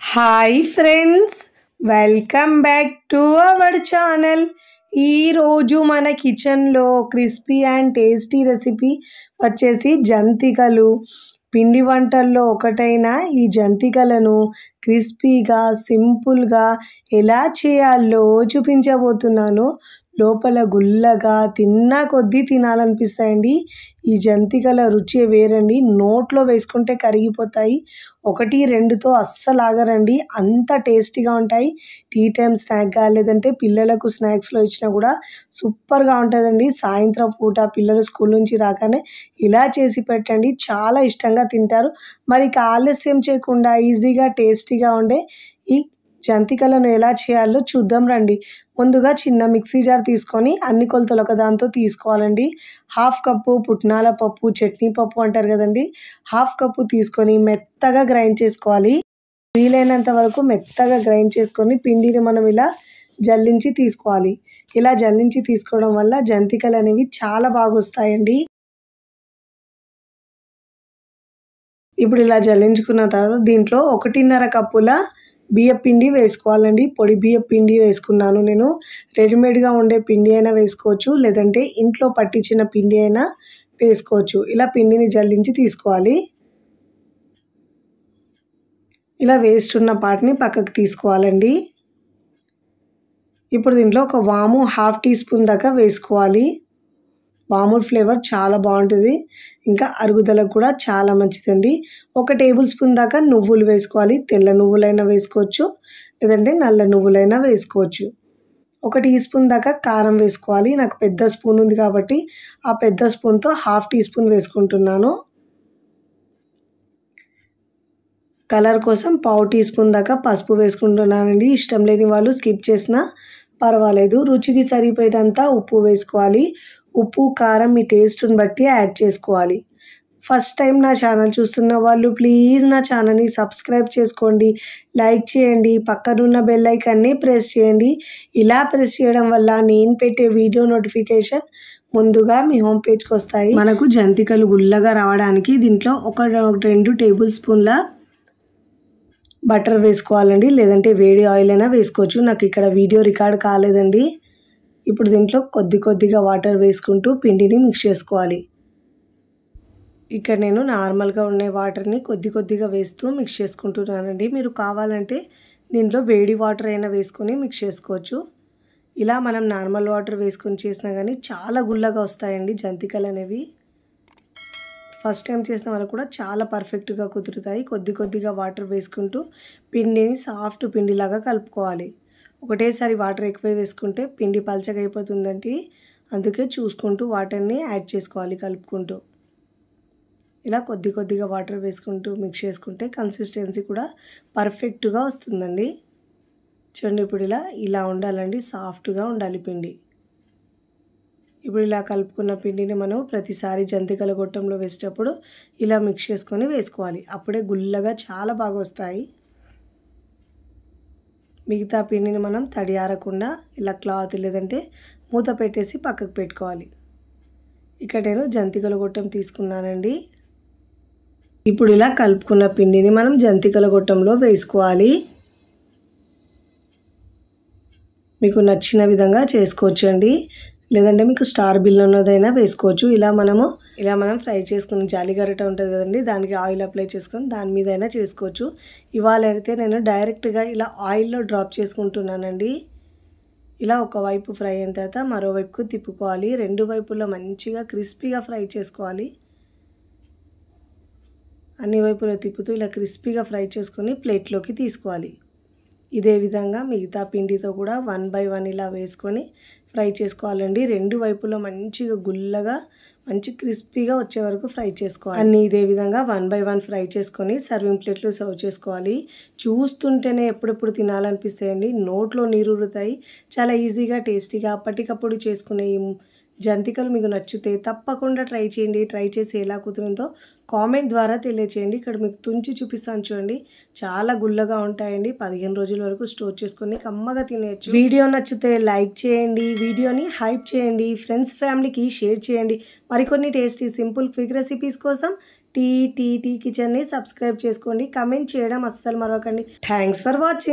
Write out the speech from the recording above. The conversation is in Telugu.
Hi friends, welcome back to our channel. ఈరోజు మన కిచెన్లో క్రిస్పీ అండ్ టేస్టీ రెసిపీ వచ్చేసి జంతికలు. పిండి వంటల్లో ఒకటైన ఈ జంతికలను క్రిస్పీగా సింపుల్గా ఎలా చేయాలో చూపించబోతున్నాను. లోపల గుల్లగా తిన్నా కొద్దీ తినాలనిపిస్తాయండి. ఈ జంతికల రుచి వేరండి, నోట్లో వేసుకుంటే కరిగిపోతాయి. 1-2తో అస్సలు ఆగరండి, అంత టేస్టీగా ఉంటాయి. టీ టైం స్నాక్గా లేదంటే పిల్లలకు స్నాక్స్లో ఇచ్చినా కూడా సూపర్గా ఉంటుందండి. సాయంత్రం పూట పిల్లలు స్కూల్ నుంచి రాగానే ఇలా చేసి పెట్టండి, చాలా ఇష్టంగా తింటారు. మరి ఆలస్యం చేయకుండా ఈజీగా టేస్టీగా ఉండే ఈ జంతికలను ఎలా చేయాలో చూద్దాం రండి. ముందుగా చిన్న మిక్సీ జార్ తీసుకొని అన్ని కొలతలు ఒక దాంతో తీసుకోవాలండి. 1/2 కప్పు పుట్నాల పప్పు, చట్నీ పప్పు అంటారు కదండి, 1/2 కప్పు తీసుకొని మెత్తగా గ్రైండ్ చేసుకోవాలి. వీలైనంత వరకు మెత్తగా గ్రైండ్ చేసుకొని పిండిని మనం ఇలా జల్లించి తీసుకోవాలి. ఇలా జల్లించి తీసుకోవడం వల్ల జంతికలు అనేవి చాలా బాగా వస్తాయండి. ఇప్పుడు ఇలా జల్లించుకున్న తర్వాత దీంట్లో 1.5 కప్పుల బియ్యం పిండి వేసుకోవాలండి. పొడి బియ్యం పిండి వేసుకున్నాను నేను. రెడీమేడ్గా ఉండే పిండి అయినా వేసుకోవచ్చు, లేదంటే ఇంట్లో పట్టించిన పిండి అయినా వేసుకోవచ్చు. ఇలా పిండిని జల్లించి తీసుకోవాలి. ఇలా వేస్ట్ ఉన్న పార్ట్ని పక్కకు తీసుకోవాలండి. ఇప్పుడు దీంట్లో ఒక వాము 1/2 టీ స్పూన్ దాకా వేసుకోవాలి. వాము ఫ్లేవర్ చాలా బాగుంటుంది, ఇంకా అరుగుదలకు కూడా చాలా మంచిదండి. 1 టేబుల్ స్పూన్ దాకా నువ్వులు వేసుకోవాలి. తెల్ల నువ్వులైనా వేసుకోవచ్చు, లేదంటే నల్ల నువ్వులైనా వేసుకోవచ్చు. 1 టీ స్పూన్ దాకా కారం వేసుకోవాలి. నాకు పెద్ద స్పూన్ ఉంది కాబట్టి ఆ పెద్ద స్పూన్తో 1/2 టీ స్పూన్ వేసుకుంటున్నాను. కలర్ కోసం 1/4 టీ స్పూన్ దాకా పసుపు వేసుకుంటున్నానండి. ఇష్టం లేని వాళ్ళు స్కిప్ చేసినా పర్వాలేదు. రుచికి సరిపోయేంత ఉప్పు వేసుకోవాలి. ఉప్పు కారం మీ టేస్ట్ని బట్టి యాడ్ చేసుకోవాలి. ఫస్ట్ టైం నా ఛానల్ చూస్తున్న వాళ్ళు ప్లీజ్ నా ఛానల్ని సబ్స్క్రైబ్ చేసుకోండి, లైక్ చేయండి, పక్కనున్న బెల్ ఐకాన్ని ప్రెస్ చేయండి. ఇలా ప్రెస్ చేయడం వల్ల నేను పెట్టే వీడియో నోటిఫికేషన్ ముందుగా మీ హోమ్ పేజ్కి వస్తాయి. మనకు జంతికలు గుల్లగా రావడానికి దీంట్లో 2 టేబుల్ స్పూన్ల బటర్ వేసుకోవాలండి, లేదంటే వేడి ఆయిల్ అయినా వేసుకోవచ్చు. నాకు ఇక్కడ వీడియో రికార్డ్ కాలేదండి. ఇప్పుడు దీంట్లో కొద్దిగా వాటర్ వేసుకుంటూ పిండిని మిక్స్ చేసుకోవాలి. ఇక్కడ నేను నార్మల్గా ఉండే వాటర్ని కొద్దిగా వేస్తూ మిక్స్ చేసుకుంటున్నానండి. మీరు కావాలంటే దీంట్లో వేడి వాటర్ అయినా వేసుకొని మిక్స్ చేసుకోవచ్చు. ఇలా మనం నార్మల్ వాటర్ వేసుకొని చేసినా కానీ చాలా గుల్లగా వస్తాయండి జంతికలు అనేవి. ఫస్ట్ టైం చేసిన వాళ్ళకు కూడా చాలా పర్ఫెక్ట్గా కుదురుతాయి. కొద్దిగా వాటర్ వేసుకుంటూ పిండిని సాఫ్ట్ పిండిలాగా కలుపుకోవాలి. ఒకటేసారి వాటర్ ఎక్కువ వేసుకుంటే పిండి పలచగా అయిపోతుందండి. అందుకే చూసుకుంటూ వాటర్ని యాడ్ చేసుకోవాలి కలుపుకుంటూ. ఇలా కొద్దిగా వాటర్ వేసుకుంటూ మిక్స్ చేసుకుంటే కన్సిస్టెన్సీ కూడా పర్ఫెక్ట్గా వస్తుందండి. చూడండి, ఇప్పుడు ఇలా ఉండాలండి, సాఫ్ట్గా ఉండాలి పిండి. ఇప్పుడు ఇలా కలుపుకున్న పిండిని మనం ప్రతిసారి జంతికల గొట్టంలో వేసేటప్పుడు ఇలా మిక్స్ చేసుకొని వేసుకోవాలి. అప్పుడే గుల్లగా చాలా బాగా వస్తాయి. మిగతా పిండిని మనం తడి ఆరకుండా ఇలా క్లాత్ లేదంటే మూత పెట్టేసి పక్కకు పెట్టుకోవాలి. ఇక్కడ నేను జంతికల గొట్టం తీసుకున్నానండి. ఇప్పుడు ఇలా కలుపుకున్న పిండిని మనం జంతికల గొట్టంలో వేసుకోవాలి. మీకు నచ్చిన విధంగా చేసుకోవచ్చు అండి, లేదంటే మీకు స్టార్ బిల్ ఉన్నదైనా వేసుకోవచ్చు. ఇలా మనం ఫ్రై చేసుకుని జాలి గరిట ఉంటుంది కదండి, దానికి ఆయిల్ అప్లై చేసుకొని దాని మీద అయినా చేసుకోవచ్చు. ఇవాళ అయితే నేను డైరెక్ట్గా ఇలా ఆయిల్లో డ్రాప్ చేసుకుంటున్నానండి. ఇలా ఒకవైపు ఫ్రై అయిన తర్వాత మరోవైపుకు తిప్పుకోవాలి. 2 వైపులా మంచిగా క్రిస్పీగా ఫ్రై చేసుకోవాలి. అన్ని వైపులా తిప్పుతూ ఇలా క్రిస్పీగా ఫ్రై చేసుకొని ప్లేట్లోకి తీసుకోవాలి. ఇదే విధంగా మిగతా పిండితో కూడా 1 బై 1 ఇలా వేసుకొని ఫ్రై చేసుకోవాలండి. 2 వైపులా మంచిగా గుల్లగా మంచి క్రిస్పీగా వచ్చే వరకు ఫ్రై చేసుకోవాలి. అన్నీ ఇదే విధంగా 1 బై 1 ఫ్రై చేసుకొని సర్వింగ్ ప్లేట్లో సర్వ్ చేసుకోవాలి. చూస్తుంటేనే ఎప్పుడెప్పుడు తినాలనిపిస్తాయండి, నోట్లో నీరూరుతాయి. చాలా ఈజీగా టేస్టీగా అప్పటికప్పుడు చేసుకునే ఈ జంతికలు మీకు నచ్చితే తప్పకుండా ట్రై చేయండి. ట్రై చేసి ఎలా కుదిరిందో కామెంట్ ద్వారా తెలియచేయండి. ఇక్కడ మీకు తుంచి చూపిస్తాను చూడండి, చాలా గుల్లగా ఉంటాయండి. 15 రోజుల వరకు స్టోర్ చేసుకొని కమ్మగా తినేయచ్చు. వీడియో నచ్చితే లైక్ చేయండి, వీడియోని హైప్ చేయండి, ఫ్రెండ్స్ ఫ్యామిలీకి షేర్ చేయండి. మరికొన్ని టేస్టీ సింపుల్ క్విక్ రెసిపీస్ కోసం టీ కిచెన్ని సబ్స్క్రైబ్ చేసుకోండి. కమెంట్ చేయడం అస్సలు మరవకండి. Thanks for watching.